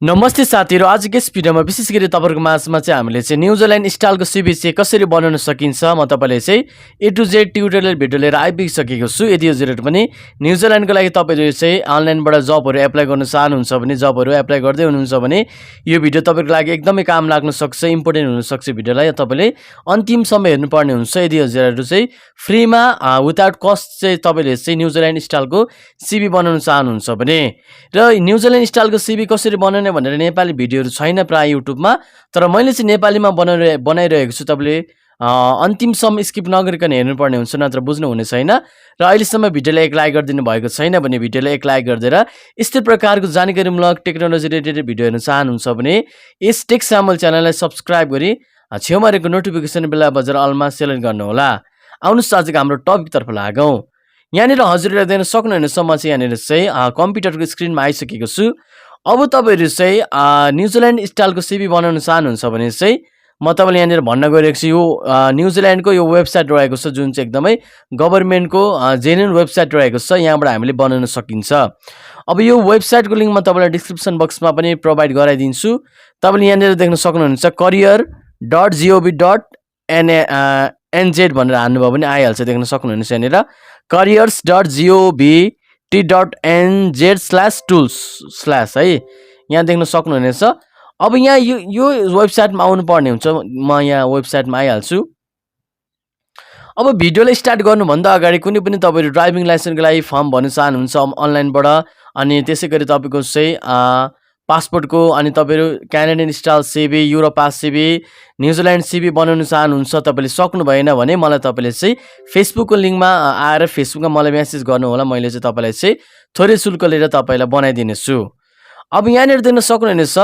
नमस्ते साथीहरु, आजको यस भिडियोमा विशेष गरी तपाईहरुको माझमा चाहिँ हामीले चाहिँ न्युजिल्यान्ड स्टाइलको सिभी चाहिँ कसरी बनाउन सकिन्छ म तपाईलाई चाहिँ ए टु जेड ट्युटोरियल भिडियो लिएर आइपुगिसकेको छु। यदि हजुरहरु पनि न्युजिल्यान्डको लागि तपाईहरु चाहिँ अनलाइनबाट जबहरु एप्लाई गर्न चाहनुहुन्छ भने, जबहरु एप्लाई गर्दै हुनुहुन्छ भने यो भिडियो तपाईहरुको लागि एकदमै काम लाग्न सक्छ, इम्पोर्टेन्ट हुन सक्छ। भिडियोलाई तपाईले अन्तिमसम्म हेर्नुपर्ने हुन्छ। यदि हजुरहरु चाहिँ फ्रीमा विदाउट कस्ट चाहिँ तपाईले चाहिँ न्युजिल्यान्ड स्टाइलको सिभी बनाउन चाहनुहुन्छ भने, र न्युजिल्यान्ड स्टाइलको सिभी कसरी बनाउने भनेर नेपाली भिडियोहरु छैन प्राय युट्युबमा, तर मैले चाहिँ नेपालीमा बनाइरहेको छु। तपाईले अन्तिमसम्म स्किप नगरिकन हेर्नुपर्ने हुन्छ, नत्र बुझ्नु हुने छैन। र अहिलेसम्म भिडियोलाई एक लाइक गरिदिनु भएको छैन भने भिडियोलाई एक लाइक गरिदिएर यस्तै प्रकारको जानकारीमूलक टेक्नोलोजी रिलेटेड भिडियो हेर्न चाहनुहुन्छ भने यस टेक सामल च्यानललाई सब्स्क्राइब गरी छेउमा रहेको नोटिफिकेसन बेल बजेर अलमा सेलेक्ट गर्नुहोला। आउनुहोस् आजको हाम्रो टपिकतर्फ लागौं। यहाँनिर हजुरले देख्न सक्नुहुनेछ, म चाहिँ यहाँनिर चाहिँ कम्प्युटरको स्क्रिनमा आइसकेको छु। अब तपाईहरु चाहिँ न्युजिल्यान्ड स्टाइलको सिभी बनाउन चाहनुहुन्छ भने चाहिँ म तपाईलाई यहाँनिर भन्न गइरहेको छु। यो न्युजिल्यान्डको यो वेबसाइट रहेको छ, जुन चाहिँ एकदमै गभर्नमेन्टको जेन्युइन वेबसाइट रहेको छ। यहाँबाट हामीले बनाउन सकिन्छ। अब यो वेबसाइटको लिंक म तपाईलाई डिस्क्रिप्सन बक्समा पनि प्रोभाइड गराइदिन्छु। तपाईले यहाँनिर देख्न सक्नुहुन्छ career.gov.nz भनेर हान्नुभयो भने आइहाल्छ। देख्न सक्नुहुनेछ यहाँनिर careers.gov.nz/tools/ है, यहाँ देख्न सक्नुहुनेछ। अब यहाँ यो वेबसाइटमा आउनु पर्ने हुन्छ। म यहाँ वेबसाइटमा आइहाल्छु। अब भिडियोलाई स्टार्ट गर्नुभन्दा अगाडि कुनै पनि तपाईहरु ड्राइभिङ लाइसेन्सको लागि फर्म भर्न चाहनुहुन्छ अनलाइनबाट, अनि त्यसैगरी तपाईको चाहिँ पासपोर्टको, अनि तपाईहरु Canadian style CV, Europass CV, New Zealand CV बनाउन चाहनुहुन्छ, तपाईले सक्नु भएन भने मलाई तपाईले चाहिँ फेसबुकको लिंकमा आएर फेसबुकमा मलाई मेसेज गर्नु होला। मैले चाहिँ तपाईलाई चाहिँ थोरै शुल्क लिएर तपाईलाई बनाइदिनेछु। अब यहाँनिर देख्न सक्नुहुनेछ,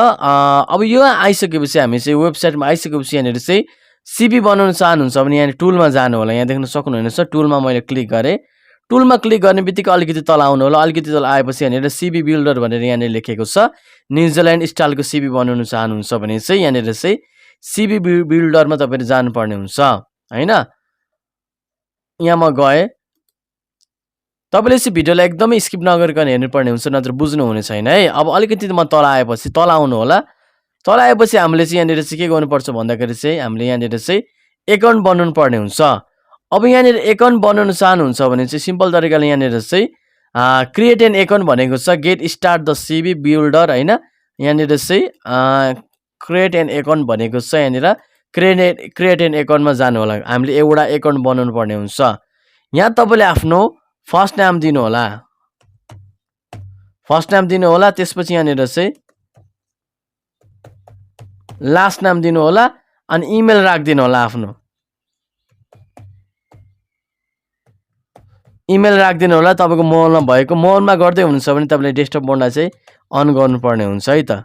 अब यो आइसकेपछि हामी चाहिँ वेबसाइटमा आइसकेपछि यहाँनिर चाहिँ सिभी बनाउन चाहनुहुन्छ भने यहाँ टुलमा जानु होला। यहाँ देख्न सक्नुहुनेछ टुलमा मैले क्लिक गरे। टुलमा क्लिक गर्ने बित्तिकै अलिकति तल आउनु होला। अलिकति तल आएपछि यहाँनिर सिभी बिल्डर भनेर यहाँनिर लेखेको छ। न्युजिल्यान्ड स्टाइलको सिभी बनाउन चाहनुहुन्छ भने चाहिँ यहाँनिर चाहिँ सिभी बिल्डरमा तपाईले जानुपर्ने हुन्छ हैन। यहाँ म गए। तपाईले चाहिँ भिडियोलाई एकदमै स्किप नगरिकन हेर्नुपर्ने हुन्छ, नत्र बुझ्नु हुने छैन है। अब अलिकति म तल आएपछि तल आउनु होला। तल आएपछि हामीले चाहिँ यहाँनिर चाहिँ के गर्नुपर्छ भन्दाखेरि चाहिँ हामीले यहाँनिर चाहिँ एकाउन्ट बनाउनु पर्ने हुन्छ। अब यहाँनिर एकाउन्ट बनाउन चाहनुहुन्छ भने चाहिँ सिम्पल तरिकाले यहाँनिर चाहिँ क्रिएट एन एकाउन्ट भनेको छ, get start the CV builder हैन। यहाँनिर चाहिँ क्रिएट एन एकाउन्ट भनेको छ। यहाँनिर क्रिएट एन एकाउन्टमा जानु होला। हामीले एउटा एकाउन्ट बनाउनु पर्ने हुन्छ। यहाँ तपाईले आफ्नो फर्स्ट नाम दिनु होला। फर्स्ट नाम दिनु होला। त्यसपछि यहाँनिर चाहिँ लास्ट नाम दिनु होला, अनि इमेल राख्दिनु होला। आफ्नो इमेल राख्दिनु होला। तपाईको मोबाइलमा भएको, मोबाइलमा गर्दै हुनुहुन्छ भने तपाईले डेस्कटप मोडलाई चाहिँ अन गर्नुपर्ने हुन्छ है त।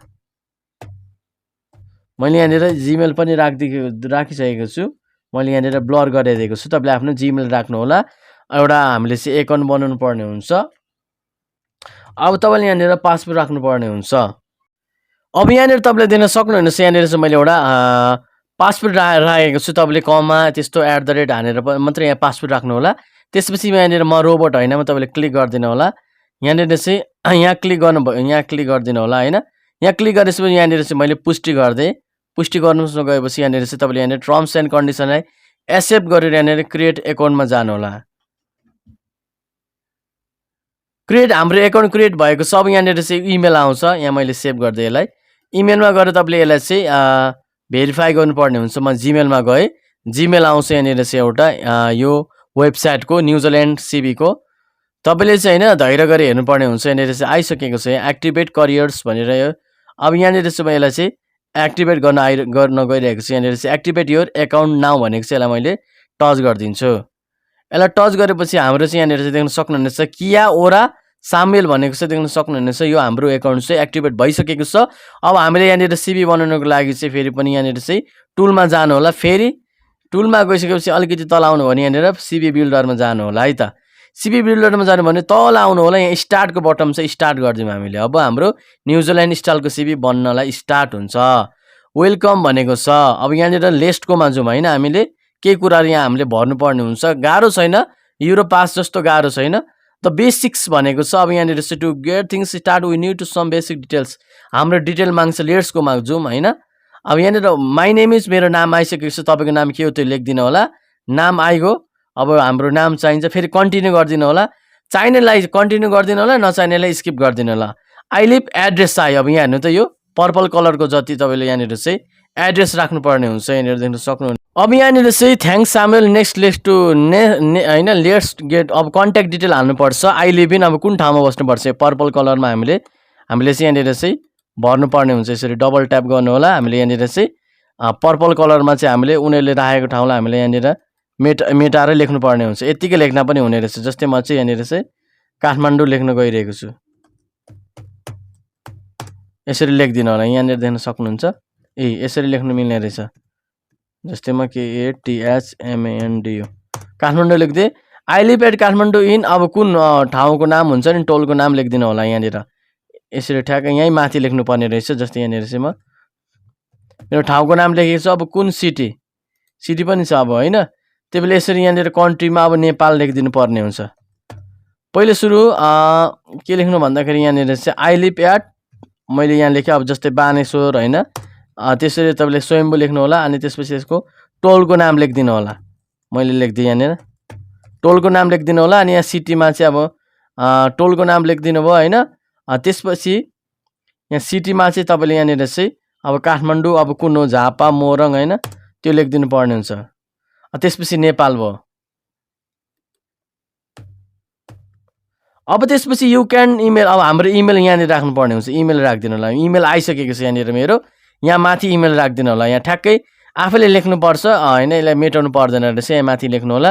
मैले यहाँनिर जीमेल पनि राखिसकेको छु। मैले यहाँनिर ब्लर गरिदिएको छु। तपाईले आफ्नो जीमेल राख्नु होला। एउटा हामीले चाहिँ एकाउन्ट बनाउनु पर्ने हुन्छ। अब तपाईले यहाँनिर पासवर्ड राख्नु पर्ने हुन्छ। अब यहाँनिर तपाईले देख्न सक्नुहुनेछ, यहाँनिर चाहिँ मैले एउटा पासवर्ड राखेको छु। तपाईले कमा त्यस्तो @ हानेर मात्र यहाँ पासवर्ड राख्नु होला। त्यसपछि यहाँनिर म रोबोट हैन, म तपाईले क्लिक गर्दिनु होला। यहाँनिर चाहिँ यहाँ क्लिक गर्नुभयो, यहाँ क्लिक गर्दिनु होला हैन। यहाँ क्लिक गरेपछि यहाँनिर चाहिँ मैले पुष्टि गर्दै, पुष्टि गर्नुस् गएपछि यहाँनिर चाहिँ तपाईले यहाँनिर टर्म्स एन्ड कन्डिसनलाई एक्सेप्ट गरेर यहाँनिर क्रिएट एकाउन्टमा जानु होला। क्रिएट हाम्रो एकाउन्ट क्रिएट भएको छ। अब यहाँनिर चाहिँ इमेल आउँछ। यहाँ मैले सेभ गर्दै यसलाई इमेलमा गएर तपाईले यसलाई चाहिँ भेरिफाई गर्नुपर्ने हुन्छ। म जीमेलमा गए। जीमेल आउँछ यहाँनिर चाहिँ एउटा यो वेबसाइटको न्युजिल्यान्ड सिभीको। तपाईले चाहिँ हैन धैर्य गरी हेर्नुपर्ने हुन्छ। यहाँनिर चाहिँ आइसकेको छ एक्टिभेट करियर्स भनेर यो। अब यहाँनिर चाहिँ म यसलाई चाहिँ एक्टिभेट गर्न गइरहेको छु। यहाँनिर चाहिँ एक्टिभेट योर एकाउन्ट नाउ भनेको छ। यसलाई मैले टच गरिदिन्छु। यसलाई टच गरेपछि हाम्रो चाहिँ यहाँनिर चाहिँ देख्न सक्नुहुनेछ किया ओरा सामेल भनेको छ। देख्न सक्नुहुनेछ यो हाम्रो एकाउन्ट चाहिँ एक्टिभेट भइसकेको छ। अब हामीले यहाँनिर सिभी बनाउनको लागि चाहिँ फेरि पनि यहाँनिर चाहिँ टुलमा जानु होला। फेरि टुलमा गइसकेपछि अलिकति तल आउनु भने यहाँनिर सिभी बिल्डरमा जानु होला है त। सिभी बिल्डरमा जानु भने तल आउनु होला। यहाँ स्टार्टको बटन चाहिँ स्टार्ट गर्दियौँ हामीले। अब हाम्रो न्युजिल्यान्ड स्टाइलको सिभी बन्नलाई स्टार्ट हुन्छ। वेलकम भनेको छ। अब यहाँनिर लिस्टकोमा जाउँ हैन। हामीले के कुराहरु यहाँ हामीले भर्नुपर्ने हुन्छ। गाह्रो छैन, युरोपास जस्तो गाह्रो छैन। द बेसिक्स भनेको छ। अब यहाँनिर चाहिँ to get things start we need to some basic details, हाम्रो डिटेल माग्छ, लेट्सको माग्छौँ होइन। अब यहाँनिर माई नेम इज, मेरो नाम आइसकेको छ, तपाईँको नाम के हो त्यो लेखिदिनु होला। नाम आइगयो, अब हाम्रो नाम चाहिन्छ, फेरि कन्टिन्यू गरिदिनु होला। चाहिनेलाई कन्टिन्यू गरिदिनु होला, नचाहिनेलाई स्किप गरिदिनु होला। आई लिभ एड्रेस आयो। अब यहाँ हेर्नु त यो पर्पल कलरको जति तपाईँले यहाँनिर चाहिँ एड्रेस राख्नुपर्ने हुन्छ, यहाँनिर देख्न सक्नुहुन्छ। अब यहाँनिर चाहिँ thanks Samuel, next let's to होइन लेट्स गेट, अब कन्ट्याक्ट डिटेल हाल्नुपर्छ। आई लिभ इन, अब कुन ठाउँमा बस्नुपर्छ, पर्पल कलरमा हामीले चाहिँ यहाँनिर चाहिँ भर्नुपर्ने हुन्छ। यसरी डबल ट्याप गर्नु होला। हामीले यहाँनिर चाहिँ पर्पल कलरमा चाहिँ हामीले उनीहरूले राखेको ठाउँलाई हामीले यहाँनिर मेटाएर लेख्नुपर्ने हुन्छ। यत्तिकै लेख्न पनि हुने रहेछ। जस्तै म चाहिँ यहाँनिर चाहिँ काठमाडौँ लेख्न गइरहेको छु, यसरी लेखिदिनु होला। यहाँनिर देख्न सक्नुहुन्छ, यसरी लेख्नु मिल्ने रहेछ। जस्तै म KATHMANDU काठमाडौँ लेख्दिएँ। I live at Kathmandu in, अब कुन ठाउँको नाम हुन्छ नि, टोलको नाम लेखिदिनु होला। यहाँनिर यसरी ठ्याक्कै यहीँ माथि लेख्नुपर्ने रहेछ। जस्तै यहाँनिर चाहिँ म मेरो ठाउँको नाम लेखेको छु, अब कुन सिटी पनि छ अब होइन। त्यही बेला यसरी यहाँनिर कन्ट्रीमा अब नेपाल लेखिदिनु पर्ने हुन्छ। पहिले सुरु के लेख्नु भन्दाखेरि यहाँनिर चाहिँ आई लिभ एट, मैले यहाँ लेखेँ अब जस्तै बानेश्वर होइन। त्यसरी तपाईँले स्वयम्भू लेख्नु होला। अनि त्यसपछि यसको टोलको नाम लेखिदिनु होला। मैले लेखिदिएँ यहाँनिर टोलको नाम लेखिदिनु होला। अनि यहाँ सिटीमा चाहिँ अब टोलको नाम लेखिदिनु भयो होइन। त्यसपछि यहाँ सिटीमा चाहिँ तपाईँले यहाँनिर चाहिँ अब काठमाडौँ अब कुन हो, झापा, मोरङ होइन, त्यो लेखिदिनु पर्ने हुन्छ। त्यसपछि नेपाल भयो। अब त्यसपछि यु क्यान इमेल, अब हाम्रो इमेल यहाँनिर राख्नुपर्ने हुन्छ। इमेल राखिदिनु होला। इमेल आइसकेको छ यहाँनिर मेरो, यहाँ माथि इमेल राखिदिनु होला। यहाँ ठ्याक्कै आफैले लेख्नुपर्छ होइन, यसलाई मेटाउनु पर्दैन रहेछ, यहाँ माथि लेख्नु होला।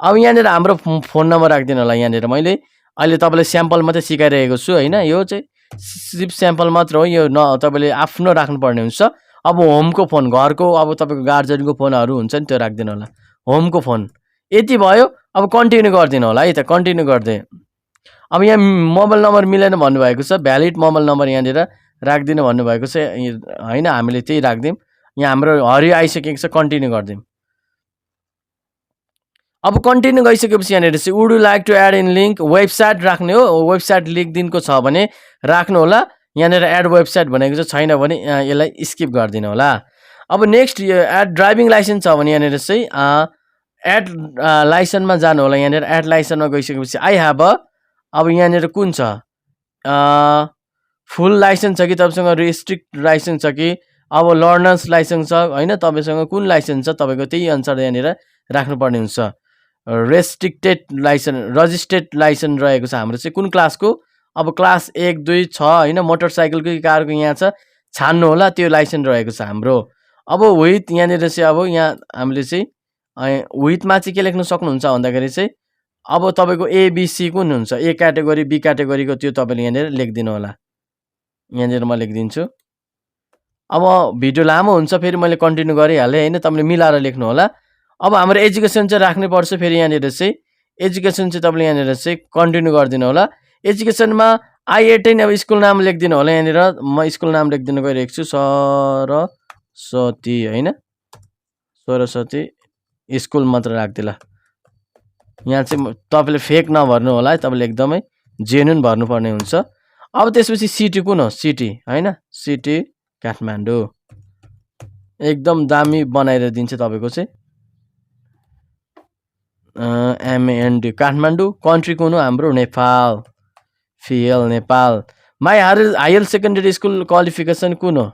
अब यहाँनिर हाम्रो फोन नम्बर राखिदिनु होला। यहाँनिर मैले अहिले तपाईँलाई स्याम्पल मात्रै सिकाइरहेको छु होइन, यो चाहिँ सिर्फ स्याम्पल मात्र हो, यो तपाईँले आफ्नो राख्नुपर्ने हुन्छ। अब होमको फोन, घरको अब तपाईँको गार्जेनको फोनहरू हुन्छ नि, त्यो राखिदिनु होला, होमको फोन। यति भयो। अब कन्टिन्यू गरिदिनु होला है त, कन्टिन्यू गर्दै। अब यहाँ मोबाइल नम्बर मिलेन भन्नुभएको छ, भ्यालिड मोबाइल नम्बर यहाँनिर राखिदिनु भन्नुभएको छ होइन, हामीले त्यही राखिदिउँ। यहाँ हाम्रो हरियो आइसकेको छ, कन्टिन्यू गरिदिउँ। अब कन्टिन्यू गइसकेपछि यहाँनिर चाहिँ would you like to add in link, website राख्ने हो। वेबसाइट लिङ्क दिनको छ भने राख्नु होला। यहाँनिर एड वेबसाइट भनेको चाहिँ छैन भने यसलाई स्किप गरिदिनु होला। अब नेक्स्ट एड ड्राइभिङ लाइसेन्स छ भने यहाँनिर चाहिँ एड लाइसेन्समा जानु होला। यहाँनिर एड लाइसेन्समा गइसकेपछि आई हेभ अ, अब यहाँनिर कुन छ, फुल लाइसेन्स छ कि तपाईँसँग रेस्ट्रिक्ट लाइसेन्स छ कि अब लर्नर्स लाइसेन्स छ होइन, तपाईँसँग कुन लाइसेन्स छ तपाईँको त्यही अनुसार यहाँनिर राख्नुपर्ने हुन्छ। रेस्ट्रिक्टेड लाइसेन्स, रजिस्ट्रेड लाइसेन्स रहेको छ हाम्रो चाहिँ कुन क्लासको, अब क्लास 1, 2 छ होइन, मोटरसाइकलको कि कारको यहाँ छ, छान्नु होला, त्यो लाइसेन्स रहेको छ हाम्रो। अब विथ यहाँनिर चाहिँ अब यहाँ हामीले चाहिँ विथमा चाहिँ के लेख्न सक्नुहुन्छ भन्दाखेरि चाहिँ अब तपाईँको एबिसी कुन हुन्छ, ए क्याटेगोरी बी क्याटेगोरीको त्यो तपाईँले यहाँनिर लेखिदिनु होला। यहाँनिर म लेखिदिन्छु। अब भिडियो लामो हुन्छ, फेरि मैले कन्टिन्यू गरिहालेँ होइन, तपाईँले मिलाएर लेख्नु होला। अब हाम्रो एजुकेसन चाहिँ राख्नुपर्छ। फेरि यहाँनिर चाहिँ एजुकेसन चाहिँ तपाईँले यहाँनिर चाहिँ कन्टिन्यू गरिदिनु होला। एजुकेसनमा I18 अब स्कुल नाम लेखिदिनु होला। यहाँनिर म स्कुल नाम लेखिदिनु गइरहेको छु, सरस्वती होइन, सरस्वती स्कुल मात्र राखिदिला। यहाँ चाहिँ तपाईँले फेक नभर्नु होला है, तपाईँले एकदमै जेन्युन भर्नुपर्ने हुन्छ। अब त्यसपछि सिटी कुन हो, सिटी होइन, सिटी काठमाडौँ एकदम दामी बनाएर दिन्छ तपाईँको चाहिँ MAND काठमाडौँ। कन्ट्री कुन हो हाम्रो, नेपाल, फिएल Nepal. My higher secondary school qualification कुन हो,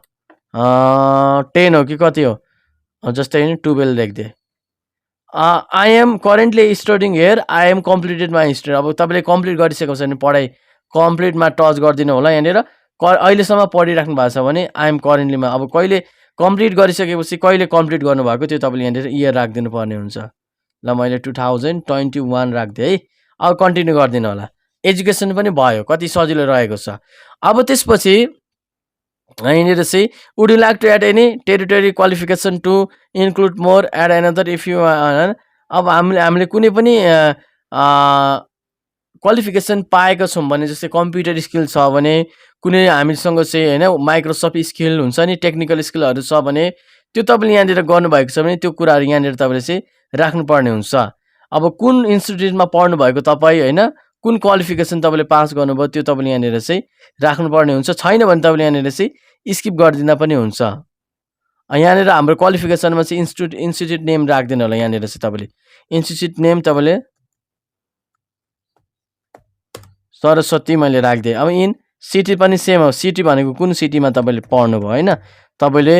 10 हो कि कति हो, जस्तै 12 लेखिदिए। I am currently studying here, I am completed my study. अब तपाईँले कम्प्लिट गरिसकेको छ भने पढाइ कम्प्लिटमा टच गरिदिनु होला। यहाँनिर अहिलेसम्म पढिराख्नु भएको छ भने आई एम करेन्टलीमा, अब कहिले कम्प्लिट गरिसकेपछि कहिले कम्प्लिट गर्नुभएको त्यो तपाईँले यहाँनिर इयर राखिदिनु पर्ने हुन्छ। ल मैले 2021 राखिदिएँ है। अब कन्टिन्यू गरिदिनु होला। एजुकेसन पनि भयो, कति सजिलो रहेको छ। अब त्यसपछि यहाँनिर चाहिँ would you like to add any territory qualification to include more add another if you. अब हामीले कुनै पनि क्वालिफिकेसन पाएका छौँ भने, जस्तै कम्प्युटर स्किल छ भने, कुनै हामीसँग चाहिँ होइन माइक्रोसफ्ट स्किल हुन्छ नि, टेक्निकल स्किलहरू छ भने त्यो तपाईँले यहाँनिर गर्नुभएको छ भने त्यो कुराहरू यहाँनिर तपाईँले चाहिँ राख्नुपर्ने हुन्छ। अब कुन इन्स्टिट्युटमा पढ्नु भएको तपाईँ होइन, कुन क्वालिफिकेसन तपाईँले पास गर्नुभयो त्यो तपाईँले यहाँनिर चाहिँ राख्नुपर्ने हुन्छ। छैन भने तपाईँले यहाँनिर चाहिँ स्किप गरिदिँदा पनि हुन्छ। यहाँनिर हाम्रो क्वालिफिकेसनमा चाहिँ इन्स्टिट्युट नेम राखिदिनु होला। यहाँनिर चाहिँ तपाईँले इन्स्टिट्युट नेम तपाईँले सरस्वती मैले राखिदिएँ। अब इन सिटी पनि सेम हो। सिटी भनेको कुन सिटीमा तपाईँले पढ्नुभयो होइन। तपाईँले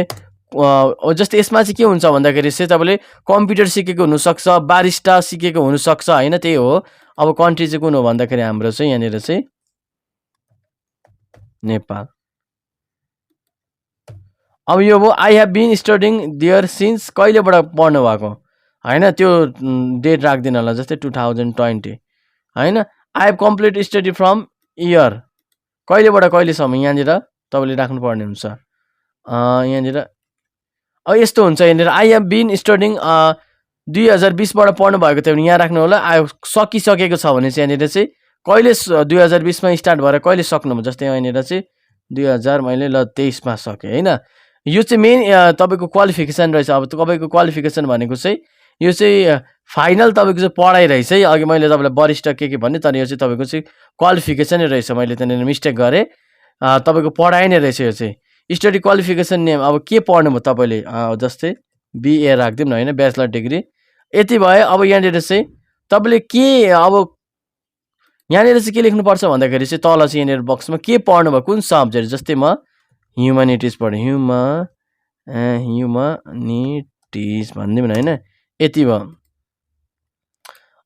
जस्तै यसमा चाहिँ के हुन्छ भन्दाखेरि चाहिँ तपाईँले कम्प्युटर सिकेको हुनसक्छ, बारिस्टा सिकेको हुनसक्छ होइन, त्यही हो। अब कन्ट्री चाहिँ कुन हो भन्दाखेरि हाम्रो चाहिँ यहाँनिर चाहिँ नेपाल। अब यो भयो I have been studying there since, कहिलेबाट पढ्नु भएको होइन त्यो डेट राखिदिनु होला। जस्तै 2020 होइन। I have complete study from year, कहिलेबाट कहिलेसम्म यहाँनिर तपाईँले राख्नुपर्ने हुन्छ। यहाँनिर अब यस्तो हुन्छ। यहाँनिर आई हेभ बिन स्टडिङ 2020बाट पढ्नु भएको थियो भने यहाँ राख्नु होला। सकिसकेको छ भने चाहिँ यहाँनिर चाहिँ कहिले 2020मा स्टार्ट भएर कहिले सक्नुभयो। जस्तै यहाँनिर चाहिँ 2000 मैले 23मा सकेँ होइन। यो चाहिँ मेन तपाईँको क्वालिफिकेसन रहेछ। अब तपाईँको क्वालिफिकेसन भनेको चाहिँ यो चाहिँ फाइनल तपाईँको चाहिँ पढाइ रहेछ है। अघि मैले तपाईँलाई वरिष्ठ के भने, तर यो चाहिँ तपाईँको चाहिँ क्वालिफिकेसनै रहेछ। मैले त्यहाँनिर मिस्टेक गरेँ। तपाईँको पढाइ नै रहेछ यो चाहिँ। स्टडी क्वालिफिकेसन नेम अब के पढ्नुभयो तपाईँले, जस्तै बिए राखिदिउँ न होइन, ब्याचलर डिग्री यति भयो। अब यहाँनिर चाहिँ तपाईँले के अब यहाँनिर चाहिँ के लेख्नुपर्छ भन्दाखेरि चाहिँ तल चाहिँ यहाँनिर बक्समा के पढ्नुभयो, कुन सब्जेक्ट। जस्तै म ह्युमनिटिज पढेँ, ह्युमनिटिज भनिदिउँ न होइन, यति भयो।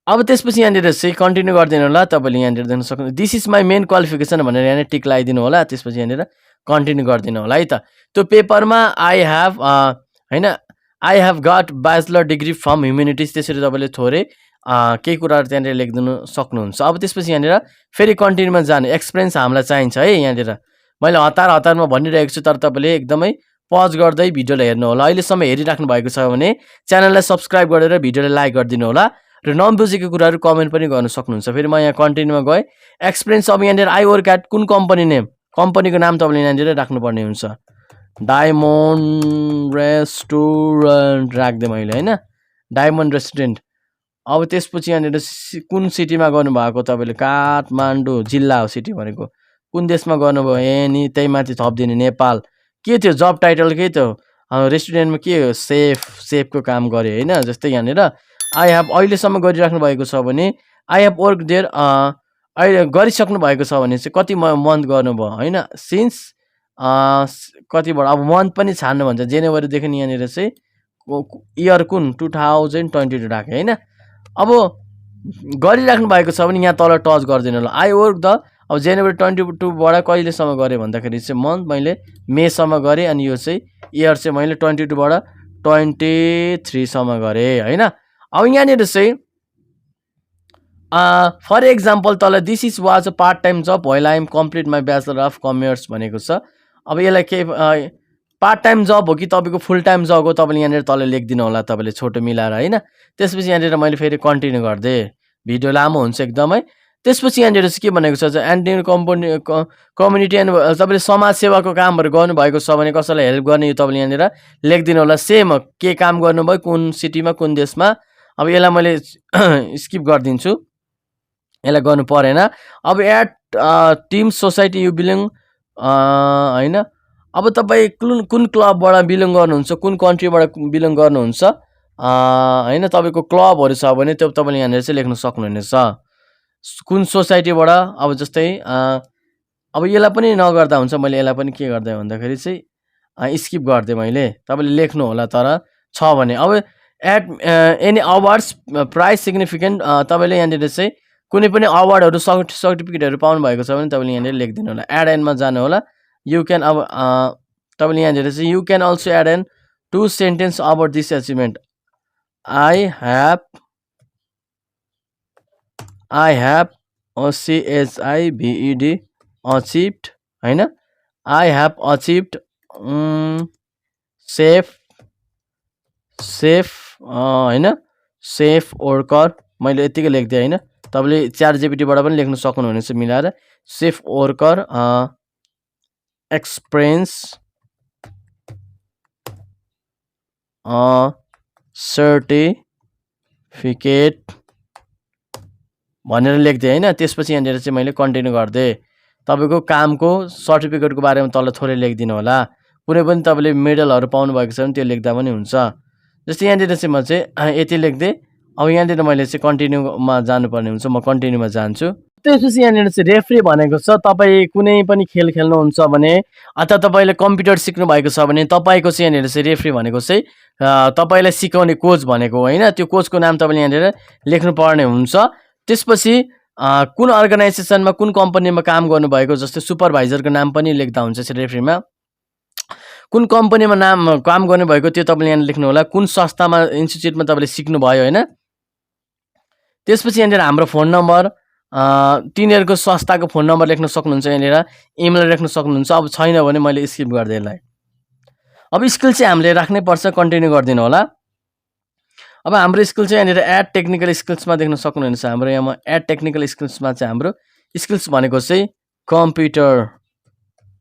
अब त्यसपछि यहाँनिर चाहिँ कन्टिन्यू गरिदिनु होला। तपाईँले यहाँनिर देख्न सक्नुहुन्छ this is my main qualification भनेर यहाँनिर टिक लगाइदिनु होला। त्यसपछि यहाँनिर कन्टिन्यू गरिदिनु होला है त। त्यो पेपरमा आई हेभ होइन, I have got bachelor degree from humanities, त्यसरी तपाईँले थोरै केही कुराहरू त्यहाँनिर लेखिदिनु सक्नुहुन्छ। अब त्यसपछि यहाँनिर फेरि कन्टिन्यूमा जानु, एक्सपिरियन्स हामीलाई चाहिन्छ है। यहाँनिर मैले हतारमा भनिरहेको छु, तर तपाईँले एकदमै पज गर्दै भिडियोलाई हेर्नु होला। अहिलेसम्म हेरिराख्नु भएको छ भने च्यानललाई सब्सक्राइब गरेर भिडियोलाई लाइक गरिदिनु होला र नबुझेको कुराहरू कमेन्ट पनि गर्न सक्नुहुन्छ। फेरि म यहाँ कन्टिन्यूमा गएँ। एक्सपिरियन्स अब यहाँनिर आई वर्क एट कुन कम्पनी नेम, कम्पनीको नाम तपाईँले यहाँनिर राख्नुपर्ने हुन्छ। डायमन्ड रेस्टुरेन्ट राखिदिएँ मैले होइन, डायमन्ड रेस्टुरेन्ट। अब त्यसपछि यहाँनिर कुन सिटीमा गर्नुभएको तपाईँले, काठमाडौँ जिल्ला हो सिटी भनेको। कुन देशमा गर्नुभयो, एनी त्यही माथि थपिदिने नेपाल। के थियो जब टाइटल, के थियो रेस्टुरेन्टमा के हो, सेफको काम गरे होइन। जस्तै यहाँनिर आई हेभ अहिलेसम्म गरिराख्नु भएको छ भने आई हेभ वर्क देयर, अहिले गरिसक्नु भएको छ भने चाहिँ कति मन्थ गर्नुभयो होइन, सिन्स कतिबाट। अब मन्थ पनि छान्नु भन्छ, जनवरीदेखि यहाँनिर चाहिँ इयर कुन 2022 राखेँ होइन। अब गरिराख्नु भएको छ भने यहाँ तल टच गरिदिनु होला। आई वर्क द, अब जनवरी 22बाट कहिलेसम्म गरेँ भन्दाखेरि चाहिँ मन्थ मैले मेसम्म गरेँ, अनि यो चाहिँ इयर चाहिँ मैले 22बाट 23सम्म गरेँ होइन। अब यहाँनिर चाहिँ फर एक्जाम्पल तल this is was a part time जब while I am complete my bachelor of commerce भनेको छ। अब यसलाई के पार्ट टाइम जब हो कि तपाईँको फुल टाइम जब हो, तपाईँले यहाँनिर तल लेखिदिनु होला तपाईँले छोटो मिलाएर होइन। त्यसपछि यहाँनिर मैले फेरि कन्टिन्यू गरिदिएँ, भिडियो लामो हुन्छ एकदमै। त्यसपछि यहाँनिर चाहिँ के भनेको छ, एन्ड कम्युनिटी एन्ड तपाईँले समाज सेवाको कामहरू गर्नुभएको छ भने कसैलाई हेल्प गर्ने, यो तपाईँले यहाँनिर लेखिदिनु होला। सेम हो, के काम गर्नुभयो, कुन सिटीमा, कुन देशमा। अब यसलाई मैले स्किप गरिदिन्छु, यसलाई गर्नु परेन। अब at team society you belong होइन। अब तपाईँ कुन क्लबबाट बिलोङ गर्नुहुन्छ, कुन कन्ट्रीबाट बिलोङ गर्नुहुन्छ होइन, तपाईँको क्लबहरू छ भने त्यो तपाईँले यहाँनिर चाहिँ लेख्न सक्नुहुनेछ। कुन सोसाइटीबाट, अब जस्तै अब यसलाई पनि नगर्दा हुन्छ, मैले यसलाई पनि के गर्दै भन्दाखेरि चाहिँ स्किप गरिदिएँ मैले, तपाईँले लेख्नु होला तर छ भने। अब at any awards prize significant, तपाईँले यहाँनिर चाहिँ कुनै पनि अवार्डहरू सर्टिफिकेटहरू पाउनु भएको छ भने तपाईँले यहाँनिर लेखिदिनु होला। एड एन्डमा जानु होला। यु क्यान, अब तपाईँले यहाँनिर चाहिँ you can also add an 2 sentence about this achievement. I have achieved achieved होइन, आई हेभ अचिभड सेफ होइन, सेफ वर्कर मैले यतिकै लेखिदिएँ होइन। तपाईँले च्याट जिपिटीबाट पनि लेख्न सक्नुहुनेछ मिलाएर। सेफ वर्कर एक्सपिरियन्स सर्टिफिकेट भनेर लेख्दै हैन। त्यसपछि यहाँनिर चाहिँ मैले कन्टिन्यू गर्दै तपाईको कामको सर्टिफिकेटको बारेमा तल थोरै लेखिदिनु होला। कुनै पनि तपाईले मेडलहरु पाउनु भएको छ भने त्यो लेख्दा पनि हुन्छ। जस्तै यहाँनिर चाहिँ म चाहिँ यति लेख्दै अब यहाँनिर मैले चाहिँ कन्टिन्यूमा जानुपर्ने हुन्छ। म कन्टिन्यूमा जान्छु। त्यसपछि यहाँनिर चाहिँ रेफ्री भनेको छ तपाई कुनै पनि खेल खेल्नुहुन्छ भने अथवा तपाईले कम्प्युटर सिक्नु भएको छ भने तपाईको चाहिँ यहाँनिर चाहिँ रेफ्री भनेको चाहिँ तपाईलाई सिकाउने कोच भनेको हैन। त्यो कोचको नाम तपाईले यहाँनिर लेख्नु पर्ने हुन्छ। त्यसपछि कुन अर्गनाइजेसनमा कुन कम्पनीमा काम गर्नुभएको जस्तै सुपरभाइजरको नाम पनि लेख्दा हुन्छ यसरी रेफ्रीमा। कुन कम्पनीमा काम गर्नुभएको त्यो तपाईले यहाँ लेख्नु होला। कुन संस्थामा इन्स्टिट्युटमा तपाईले सिक्नु भयो हैन। त्यसपछि यहाँनिर हाम्रो फोन नम्बर तिनीहरुको संस्थाको फोन नम्बर लेख्न सक्नुहुन्छ। यहाँनिर इमेल लेख्न सक्नुहुन्छ। अब छैन भने मैले स्किप गर्दै यसलाई। अब स्किल चाहिँ हामीले राख्नै पर्छ। कन्टिन्यू गर्दिनु होला। अब हाम्रो स्किल चाहिँ यहाँनिर एड टेक्निकल स्किल्समा देख्न सक्नुहुन्छ। हाम्रो यहाँ एड टेक्निकल स्किल्समा चाहिँ हाम्रो स्किल्स भनेको चाहिँ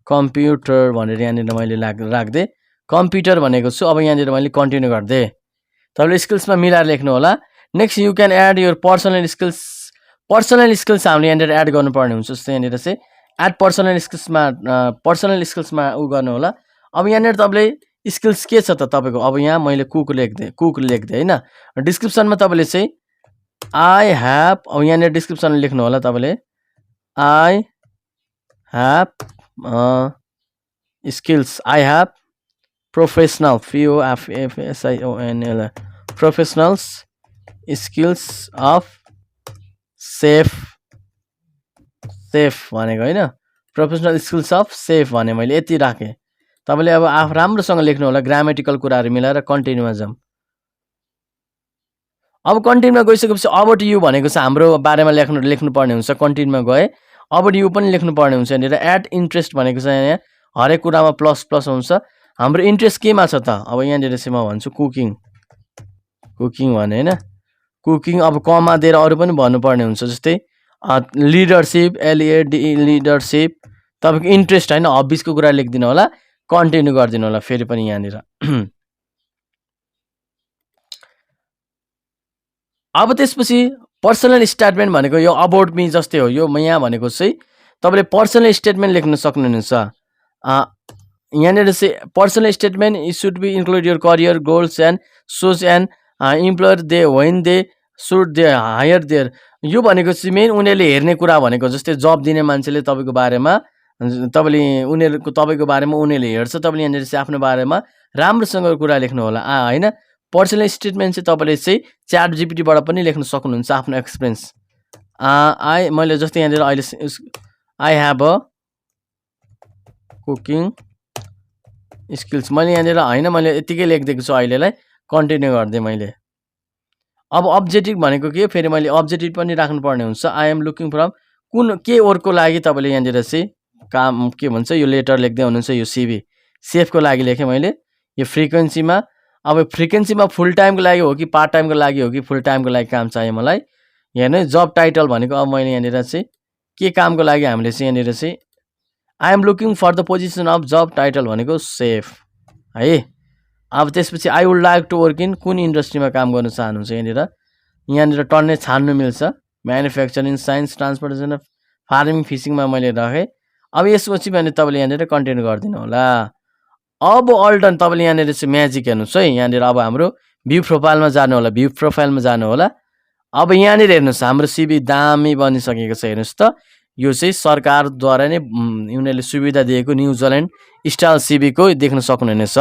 कम्प्युटर भनेर यहाँनिर मैले राख्दै कम्प्युटर भनेको छु। अब यहाँनिर मैले कन्टिन्यू गर्दै तपाईले स्किल्समा मिलाएर लेख्नु होला। Next you can add your personal skills. Personal skills हामीले यहाँनिर एड गर्नुपर्ने हुन्छ। जस्तै यहाँनिर चाहिँ एड पर्सनल स्किल्समा उ गर्नु होला। अब यहाँनिर तपाईले स्किल्स के छ त तपाईको। अब यहाँ मैले कुक लेख्दै हैन। डिस्क्रिप्सनमा तपाईले चाहिँ आई ह्याभ अब यहाँनिर डिस्क्रिप्सनमा लेख्नु होला तपाईले I have skills I have professional POFESSIONL professionals skills of safe भनेको हैन। प्रोफेसनल स्किल्स अफ सेफ भने मैले यति राखे। तपाईले अब राम्रोसँग लेख्नु होला। ग्रामेटिकल कुराहरु मिलाएर कन्टिन्यूमा जाम। अब कन्टिन्यूमा गइसकेपछि अबाउट यु भनेको चाहिँ हाम्रो बारेमा लेख्नु पर्ने हुन्छ। कन्टिन्यूमा गए अबाउट यु पनि लेख्नु पर्ने हुन्छ। यहाँनिर एड इन्ट्रेस्ट भनेको चाहिँ यहाँ हरेक कुरामा प्लस हुन्छ। हाम्रो इन्ट्रेस्ट केमा छ त। अब यहाँनिर चाहिँ म भन्छु कुकिङ भने हैन। कुकिङ अब कमा दिएर अरु पनि भन्नुपर्ने हुन्छ। जस्तै लिडरशिप LEAD लिडरशिप तपाईको इन्ट्रेस्ट हैन हबीजको कुरा लेख्दिनु होला। कन्टिन्यू गर्दिनु होला फेरि पनि यहाँनिर। अब त्यसपछि पर्सनल स्टेटमेन्ट भनेको यो अबाउट मी जस्तै हो। यो यहाँ भनेको चाहिँ तपाईले पर्सनल स्टेटमेन्ट लेख्न सक्नुहुन्छ। यहाँनिर चाहिँ personal statement should be include your career goals and सोच and employer they when they should they hire there. यो भनेको चाहिँ मेन उनीहरुले हेर्ने कुरा भनेको जस्तै जब दिने मान्छेले तपाईको बारेमा तपाईको बारेमा उनीहरुले हेर्छ। तपाईले यहाँनिर चाहिँ आफ्नो बारेमा राम्रोसँग कुरा लेख्नु होला हैन। पर्सनल स्टेटमेन्ट चाहिँ तपाईले चाहिँ च्याट जीपीटी बाट पनि लेख्न सक्नुहुन्छ आफ्नो एक्सपिरियन्स। मैले जस्तै यहाँनिर अहिले I have a cooking skills मैले यहाँनिर हैन मैले यतिकै लेख्दिएको छु अहिलेलाई। कन्टिन्यू गर्दै मैले। अब अब्जेक्टिभ भनेको के फेरि मैले अब्जेक्टिभ पनि राख्नु पर्ने हुन्छ। आई एम लुकिङ फ्रम कुन के वर्कको लागि तपाईले यहाँनिर चाहिँ काम के भन्छ यो लेटर लेख्दै हुनुहुन्छ। यो CV सेफको लागि लेखे मैले। यो फ्रिक्वेन्सीमा अब फ्रिक्वेन्सीमा फुल टाइमको लागि हो कि पार्ट टाइमको लागि हो कि फुल टाइमको लागि काम चाहियो मलाई। हेर्नु जब टाइटल भनेको अब मैले यहाँनिर चाहिँ के कामको लागि हामीले चाहिँ यहाँनिर चाहिँ I am looking for the position of job title भनेको सेफ है। अब त्यसपछि I would like to work in कुन इन्डस्ट्रीमा काम गर्न चाहनुहुन्छ। यहाँनिर टन्नै छान्नु मिल्छ। म्यानुफ्याक्चरिङ साइन्स ट्रान्सपोर्टेसन फार्मिङ फिसिङमा मैले राखेँ। अब यसपछि भने तपाईले यहाँनिर कन्टिन्यू गर्दिनु होला। अब अल डन तपाईले यहाँनिर चाहिँ म्याजिक हेर्नुस् है। यहाँनिर अब हाम्रो भ्यू प्रोफाइलमा जानु होला। भ्यू प्रोफाइलमा जानु होला। अब यहाँनिर हेर्नुस् हाम्रो CV दामी बनिसकेको छ। हेर्नुस् त यो चाहिँ सरकारद्वारा नै उनीहरुले सुविधा दिएको न्युजिल्यान्ड स्टाइल CV को देख्न सक्नुहुनेछ।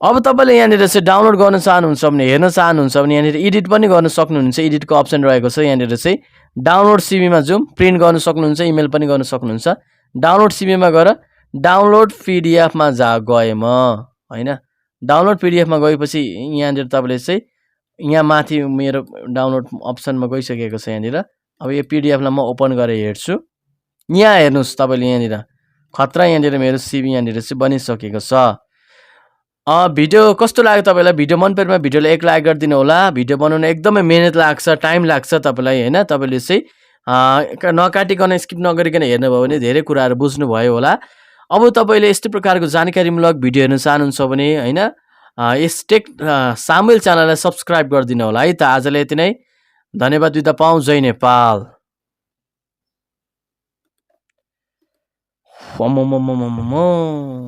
अब तपाईले यहाँनिर चाहिँ डाउनलोड गर्न चाहनुहुन्छ भने हेर्न चाहनुहुन्छ भने यहाँनिर एडिट पनि गर्न सक्नुहुन्छ। एडिटको अप्सन रहेको छ। यहाँनिर चाहिँ डाउनलोड CV मा जाउँ प्रिन्ट गर्न सक्नुहुन्छ। इमेल पनि गर्न सक्नुहुन्छ। डाउनलोड CV मा गएर डाउनलोड PDF मा गए म हैन। डाउनलोड PDF मा गएपछि यहाँनिर तपाईले चाहिँ यहाँ माथि मेरो डाउनलोड अप्सनमा गइसकेको छ। यहाँनिर अब यो PDF लाई म ओपन गरेर हेर्छु। यहाँ हेर्नुस् तपाईले यहाँनिर खतरा यहाँनिर मेरो CV यहाँनिर चाहिँ बनिसकेको छ। भिडियो कस्तो लाग्यो तपाईलाई। भिडियो मन परेमा भिडियोलाई एक लाइक गरिदिनु होला। भिडियो बनाउन एकदमै मेहनत लाग्छ टाइम लाग्छ तपाईलाई हैन। तपाईले चाहिँ नकाटिकन स्किप नगरिकन हेर्नुभयो भने धेरै कुराहरु बुझ्नु भयो होला। अब तपाईले यस्तै प्रकारको जानकारीमूलक भिडियो हेर्न चाहनुहुन्छ भने हैन यस टेक सामुएल च्यानललाई सब्स्क्राइब गरिदिनु होला है त। आजलाई यति नै। धन्यवाद दिदा पाऊँ। जय नेपाल। अम्मममममम